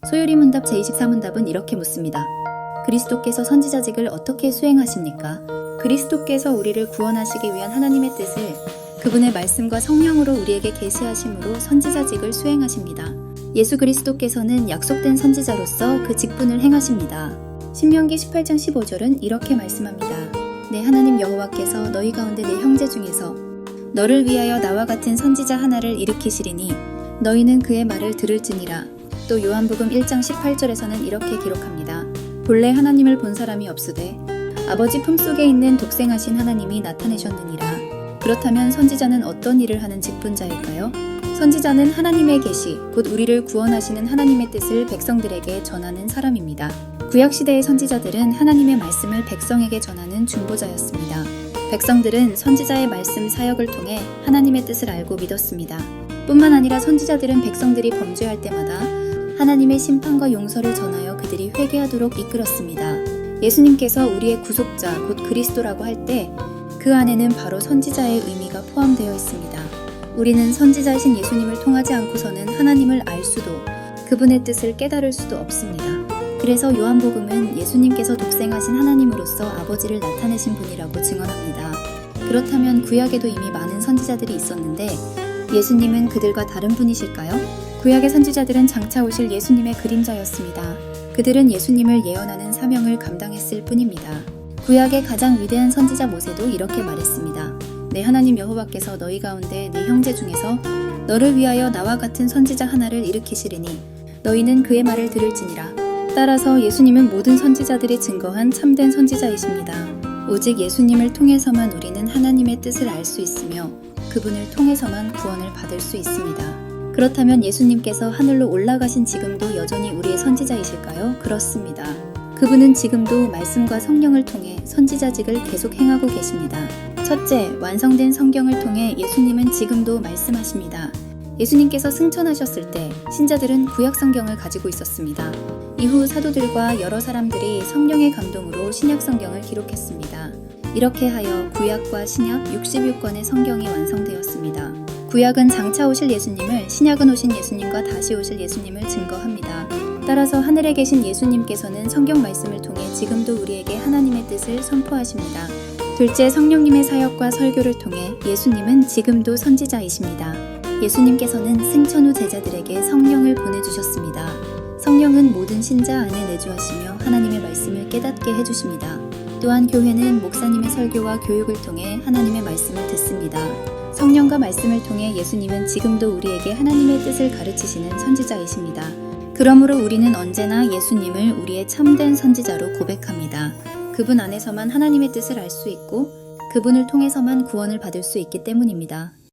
소율이 문답 제24문답은 이렇게 묻습니다. 그리스도께서 선지자직을 어떻게 수행하십니까? 그리스도께서 우리를 구원하시기 위한 하나님의 뜻을 그분의 말씀과 성령으로 우리에게 계시하심으로 선지자직을 수행하십니다. 예수 그리스도께서는 약속된 선지자로서 그 직분을 행하십니다. 신명기 18장 15절은 이렇게 말씀합니다. 내 하나님 여호와께서 너희 가운데 내 형제 중에서 너를 위하여 나와 같은 선지자 하나를 일으키시리니 너희는 그의 말을 들을지니라. 또 요한복음 1장 18절에서는 이렇게 기록합니다. 본래 하나님을 본 사람이 없으되 아버지 품속에 있는 독생하신 하나님이 나타내셨느니라. 그렇다면 선지자는 어떤 일을 하는 직분자일까요? 선지자는 하나님의 계시, 곧 우리를 구원하시는 하나님의 뜻을 백성들에게 전하는 사람입니다. 구약시대의 선지자들은 하나님의 말씀을 백성에게 전하는 중보자였습니다. 백성들은 선지자의 말씀 사역을 통해 하나님의 뜻을 알고 믿었습니다. 뿐만 아니라 선지자들은 백성들이 범죄할 때마다 하나님의 심판과 용서를 전하여 그들이 회개하도록 이끌었습니다. 예수님께서 우리의 구속자, 곧 그리스도라고 할 때 그 안에는 바로 선지자의 의미가 포함되어 있습니다. 우리는 선지자이신 예수님을 통하지 않고서는 하나님을 알 수도 그분의 뜻을 깨달을 수도 없습니다. 그래서 요한복음은 예수님께서 독생하신 하나님으로서 아버지를 나타내신 분이라고 증언합니다. 그렇다면 구약에도 이미 많은 선지자들이 있었는데 예수님은 그들과 다른 분이실까요? 구약의 선지자들은 장차 오실 예수님의 그림자였습니다. 그들은 예수님을 예언하는 사명을 감당했을 뿐입니다. 구약의 가장 위대한 선지자 모세도 이렇게 말했습니다. 내 하나님 여호와께서 너희 가운데 네 형제 중에서 너를 위하여 나와 같은 선지자 하나를 일으키시리니 너희는 그의 말을 들을지니라. 따라서 예수님은 모든 선지자들이 증거한 참된 선지자이십니다. 오직 예수님을 통해서만 우리는 하나님의 뜻을 알 수 있으며 그분을 통해서만 구원을 받을 수 있습니다. 그렇다면 예수님께서 하늘로 올라가신 지금도 여전히 우리의 선지자이실까요? 그렇습니다. 그분은 지금도 말씀과 성령을 통해 선지자직을 계속 행하고 계십니다. 첫째, 완성된 성경을 통해 예수님은 지금도 말씀하십니다. 예수님께서 승천하셨을 때 신자들은 구약 성경을 가지고 있었습니다. 이후 사도들과 여러 사람들이 성령의 감동으로 신약 성경을 기록했습니다. 이렇게 하여 구약과 신약 66권의 성경이 완성되었습니다. 구약은 장차 오실 예수님을, 신약은 오신 예수님과 다시 오실 예수님을 증거합니다. 따라서 하늘에 계신 예수님께서는 성경 말씀을 통해 지금도 우리에게 하나님의 뜻을 선포하십니다. 둘째, 성령님의 사역과 설교를 통해 예수님은 지금도 선지자이십니다. 예수님께서는 승천 후 제자들에게 성령을 보내주셨습니다. 성령은 모든 신자 안에 내주하시며 하나님의 말씀을 깨닫게 해주십니다. 또한 교회는 목사님의 설교와 교육을 통해 하나님의 말씀을 듣습니다. 성령과 말씀을 통해 예수님은 지금도 우리에게 하나님의 뜻을 가르치시는 선지자이십니다. 그러므로 우리는 언제나 예수님을 우리의 참된 선지자로 고백합니다. 그분 안에서만 하나님의 뜻을 알 수 있고 그분을 통해서만 구원을 받을 수 있기 때문입니다.